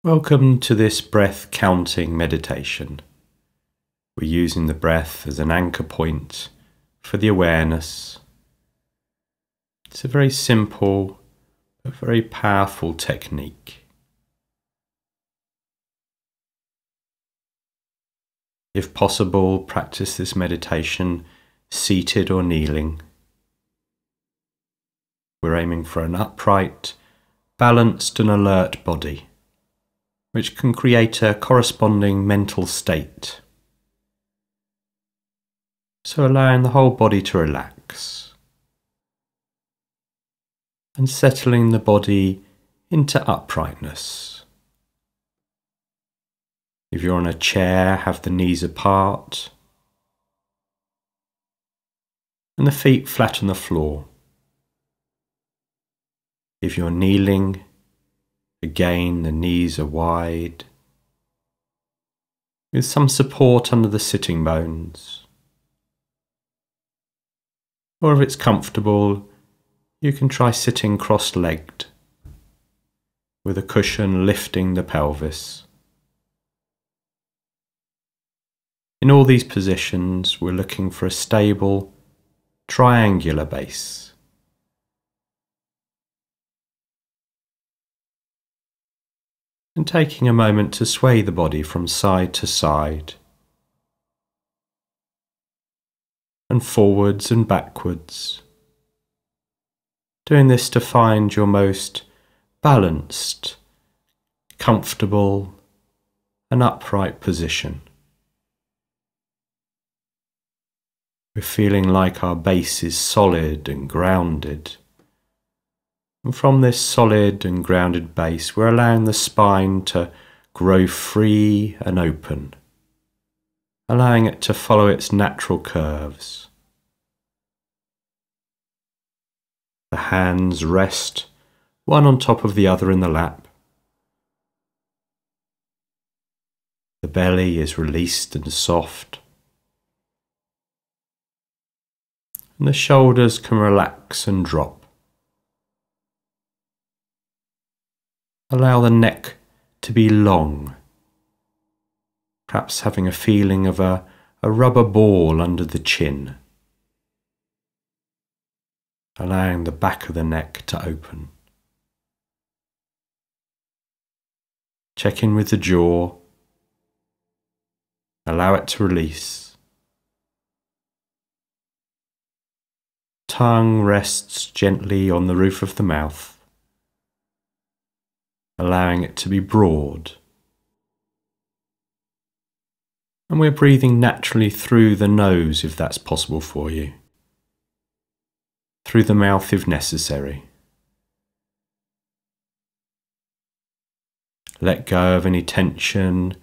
Welcome to this breath counting meditation. We're using the breath as an anchor point for the awareness. It's a very simple but very powerful technique. If possible, practice this meditation seated or kneeling. We're aiming for an upright, balanced and alert body, which can create a corresponding mental state. So allowing the whole body to relax and settling the body into uprightness. If you're on a chair, have the knees apart and the feet flat on the floor. If you're kneeling, again the knees are wide, with some support under the sitting bones. Or if it's comfortable, you can try sitting cross-legged, with a cushion lifting the pelvis. In all these positions, we're looking for a stable, triangular base. And taking a moment to sway the body from side to side, and forwards and backwards, doing this to find your most balanced, comfortable and upright position. We're feeling like our base is solid and grounded. And from this solid and grounded base, we're allowing the spine to grow free and open, allowing it to follow its natural curves. The hands rest one on top of the other in the lap. The belly is released and soft. And the shoulders can relax and drop. Allow the neck to be long, perhaps having a feeling of a rubber ball under the chin. Allowing the back of the neck to open. Check in with the jaw. Allow it to release. Tongue rests gently on the roof of the mouth, allowing it to be broad. And we're breathing naturally through the nose if that's possible for you. Through the mouth if necessary. Let go of any tension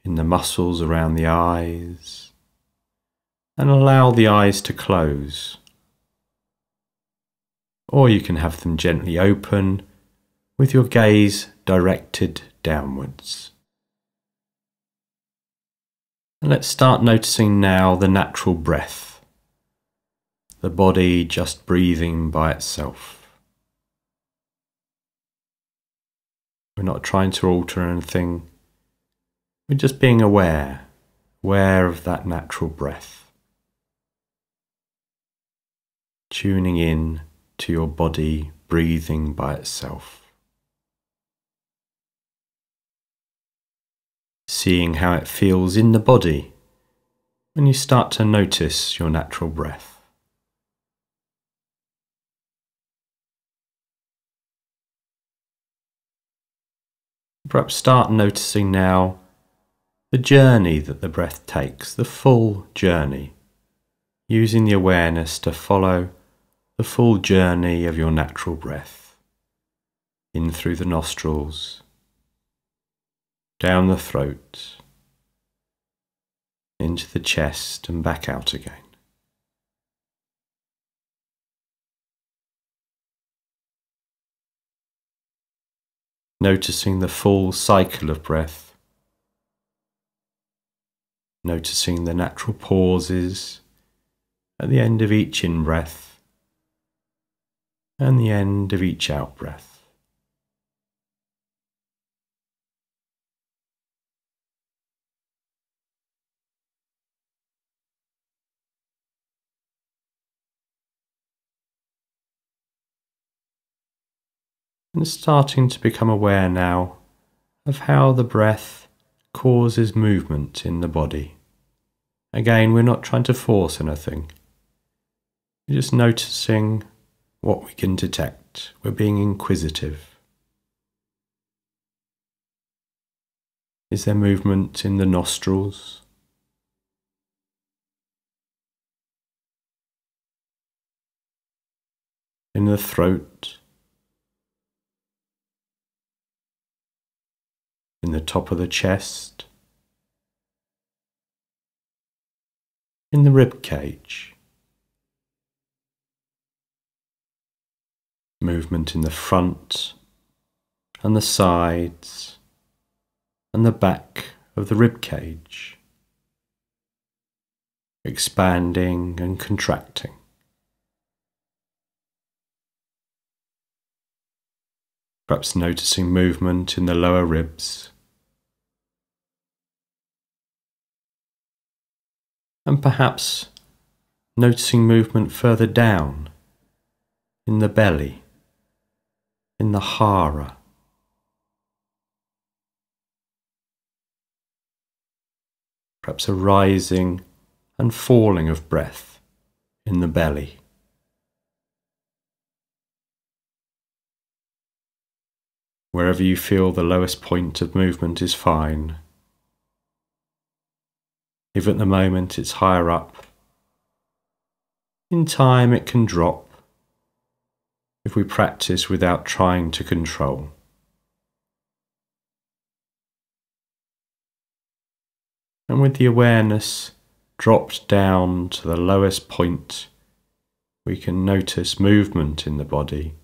in the muscles around the eyes and allow the eyes to close. Or you can have them gently open with your gaze directed downwards. And let's start noticing now the natural breath, the body just breathing by itself. We're not trying to alter anything, we're just being aware of that natural breath. Tuning in to your body breathing by itself. Seeing how it feels in the body when you start to notice your natural breath. Perhaps start noticing now the journey that the breath takes, the full journey, using the awareness to follow the full journey of your natural breath, in through the nostrils, down the throat, into the chest and back out again. Noticing the full cycle of breath, noticing the natural pauses at the end of each in-breath and the end of each out-breath. and starting to become aware now of how the breath causes movement in the body. Again, we're not trying to force anything. We're just noticing what we can detect. We're being inquisitive. Is there movement in the nostrils? In the throat? In the top of the chest? In the rib cage? Movement in the front and the sides and the back of the rib cage, expanding and contracting. Perhaps noticing movement in the lower ribs, and perhaps noticing movement further down in the belly, in the hara. Perhaps a rising and falling of breath in the belly. Wherever you feel the lowest point of movement is fine. If at the moment it's higher up, in time it can drop if we practice without trying to control. And with the awareness dropped down to the lowest point, we can notice movement in the body,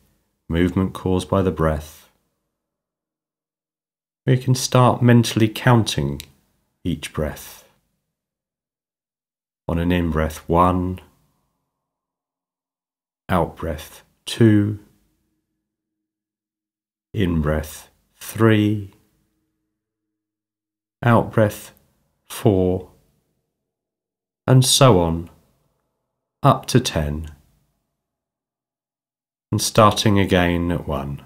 movement caused by the breath. We can start mentally counting each breath. On an in-breath 1, out-breath 2, in-breath 3, out-breath 4, and so on, up to 10, and starting again at 1.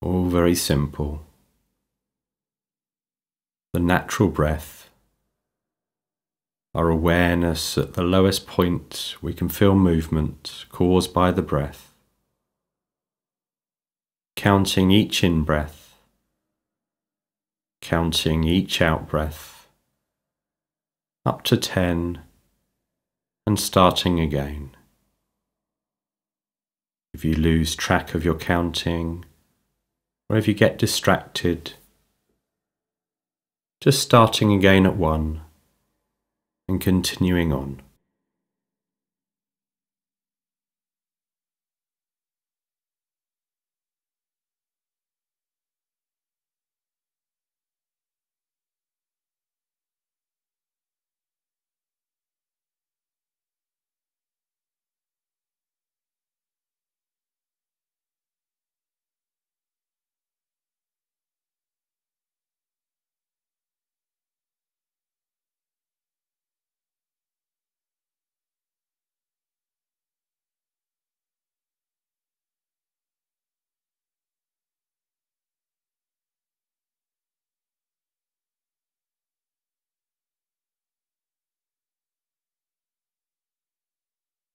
All very simple. The natural breath, our awareness at the lowest point we can feel movement caused by the breath, counting each in-breath, counting each out-breath, up to 10, and starting again. If you lose track of your counting, or if you get distracted, just starting again at 1 and continuing on.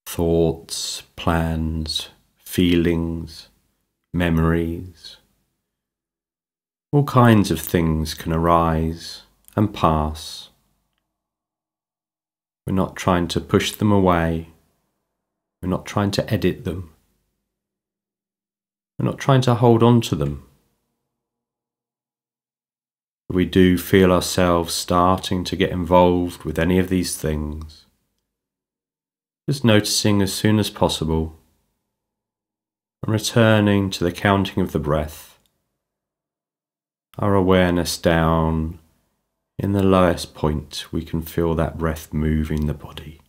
Thoughts, plans, feelings, memories. All kinds of things can arise and pass. We're not trying to push them away. We're not trying to edit them. We're not trying to hold on to them. But we do feel ourselves starting to get involved with any of these things. Just noticing as soon as possible and returning to the counting of the breath, our awareness down in the lowest point we can feel that breath moving the body.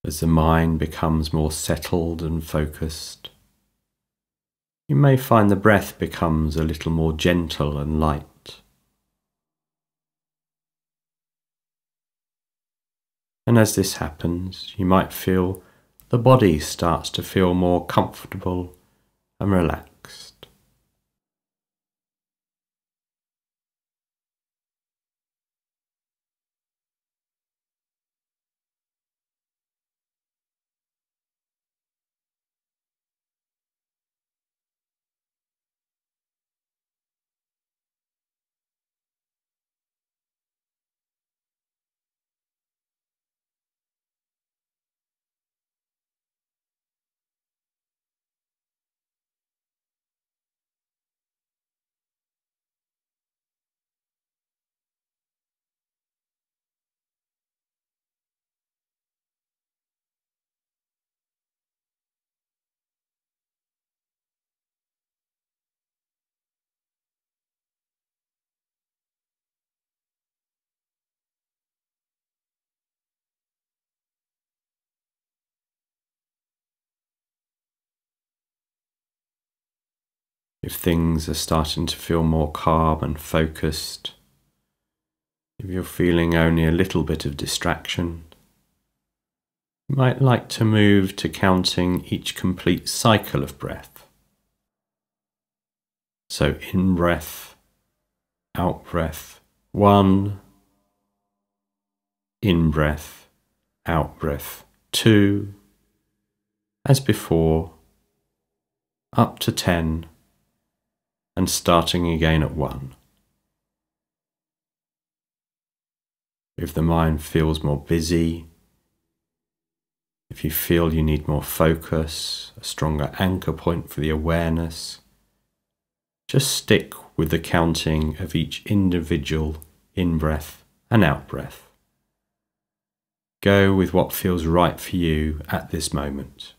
As the mind becomes more settled and focused, you may find the breath becomes a little more gentle and light. And as this happens, you might feel the body starts to feel more comfortable and relaxed. If things are starting to feel more calm and focused, if you're feeling only a little bit of distraction, you might like to move to counting each complete cycle of breath. So in breath, out breath, 1, in breath, out breath, 2, as before, up to 10, and starting again at 1. If the mind feels more busy, if you feel you need more focus, a stronger anchor point for the awareness, just stick with the counting of each individual in-breath and out-breath. Go with what feels right for you at this moment.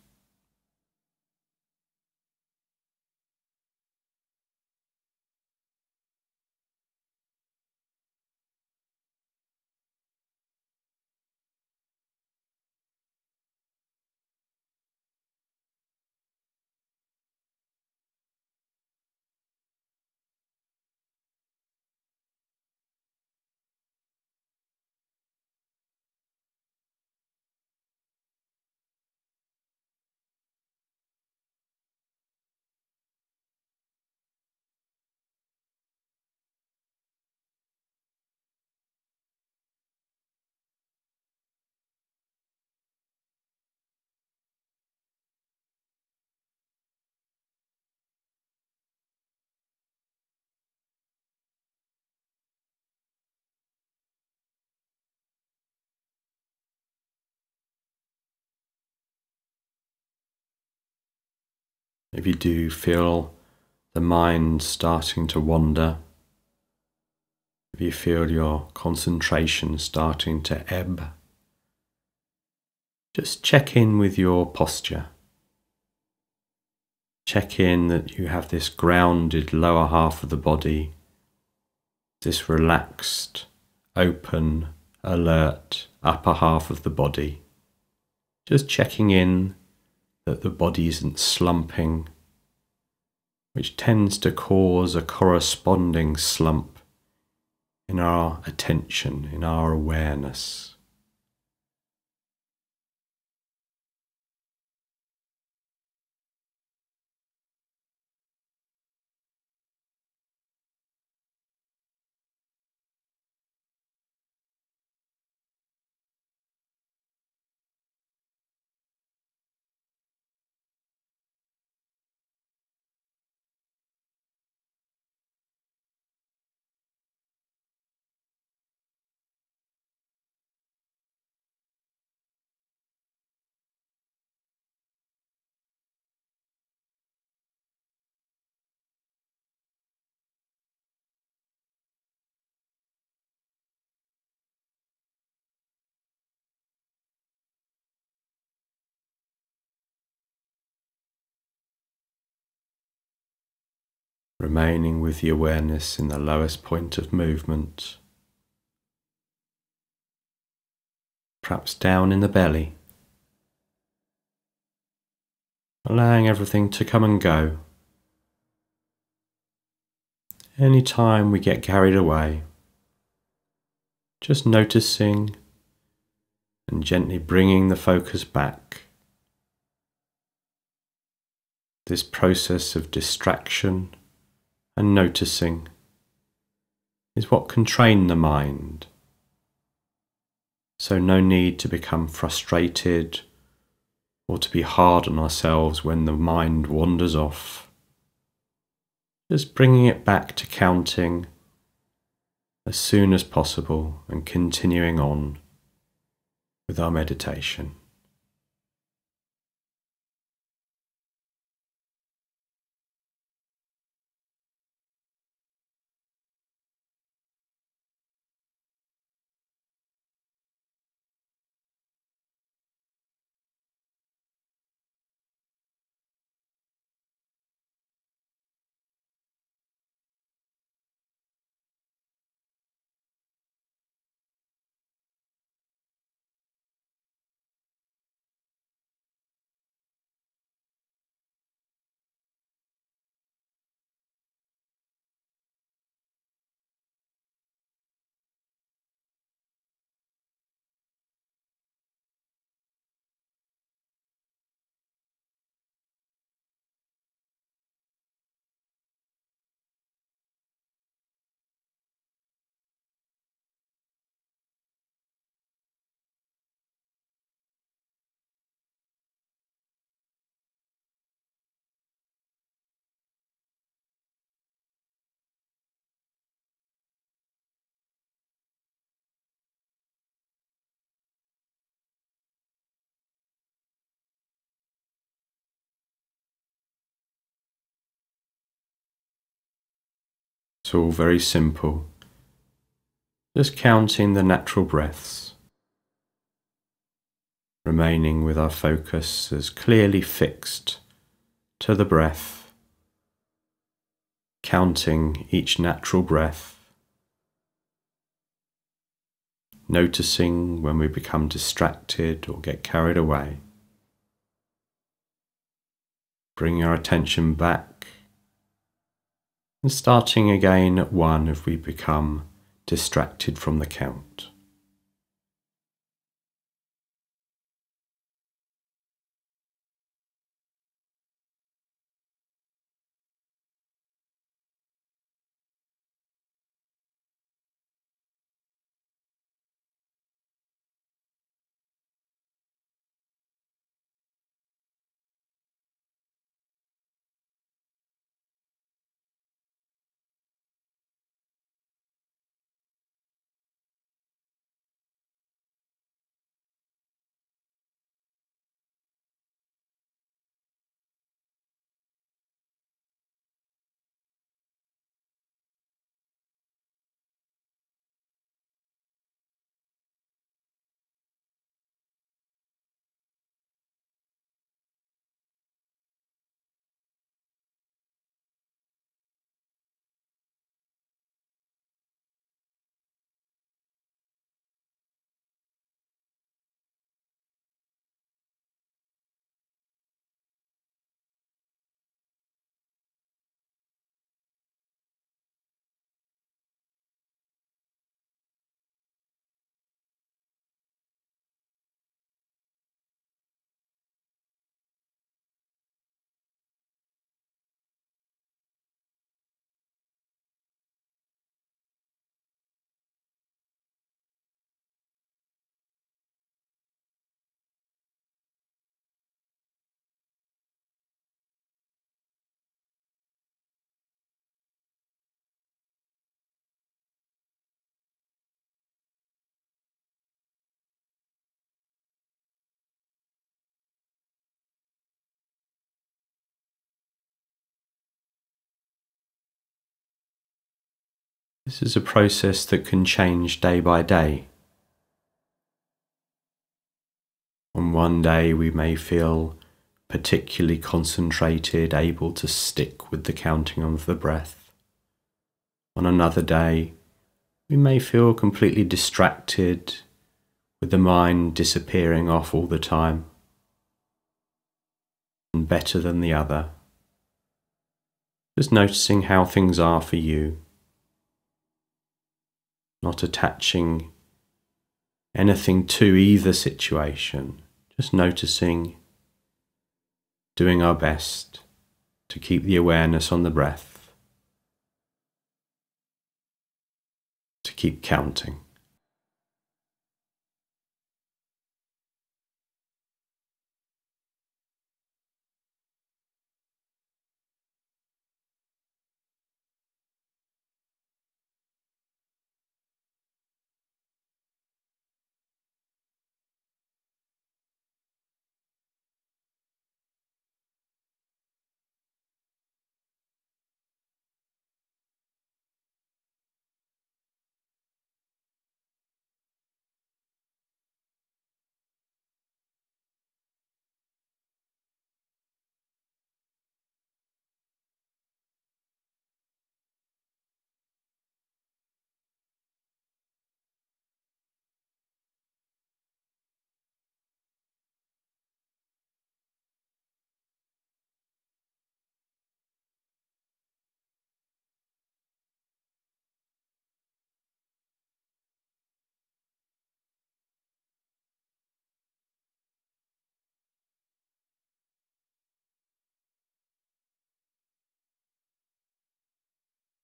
If you do feel the mind starting to wander, if you feel your concentration starting to ebb, Just check in with your posture. Check in that you have this grounded lower half of the body, this relaxed, open, alert upper half of the body. Just checking in that the body isn't slumping, which tends to cause a corresponding slump in our attention, in our awareness. Remaining with the awareness in the lowest point of movement, perhaps down in the belly, allowing everything to come and go. Anytime we get carried away, just noticing and gently bringing the focus back. This process of distraction and noticing is what can train the mind. So no need to become frustrated or to be hard on ourselves when the mind wanders off. Just bringing it back to counting as soon as possible and continuing on with our meditation. It's all very simple. Just counting the natural breaths, remaining with our focus as clearly fixed to the breath, counting each natural breath, noticing when we become distracted or get carried away, bringing our attention back and starting again at 1 if we become distracted from the count. This is a process that can change day by day. On one day we may feel particularly concentrated, able to stick with the counting of the breath. On another day, we may feel completely distracted, with the mind disappearing off all the time. And better than the other. Just noticing how things are for you. Not attaching anything to either situation. Just noticing, doing our best to keep the awareness on the breath, to keep counting.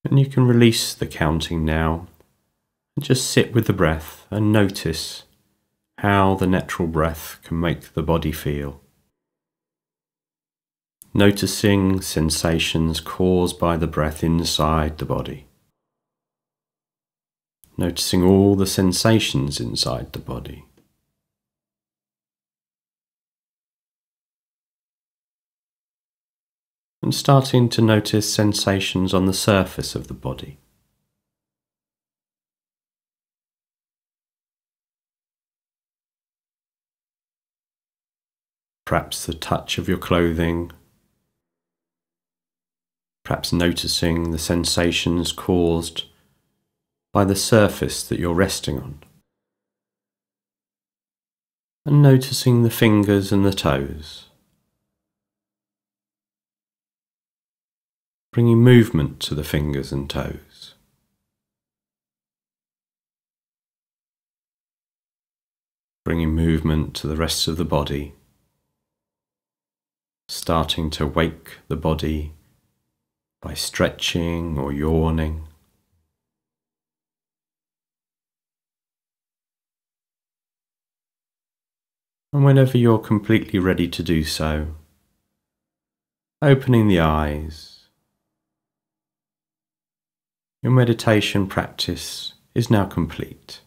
And you can release the counting now and just sit with the breath and notice how the natural breath can make the body feel. Noticing sensations caused by the breath inside the body. Noticing all the sensations inside the body. And starting to notice sensations on the surface of the body. Perhaps the touch of your clothing, perhaps noticing the sensations caused by the surface that you're resting on. And noticing the fingers and the toes. Bringing movement to the fingers and toes. Bringing movement to the rest of the body. Starting to wake the body by stretching or yawning. And whenever you're completely ready to do so, opening the eyes. Your meditation practice is now complete.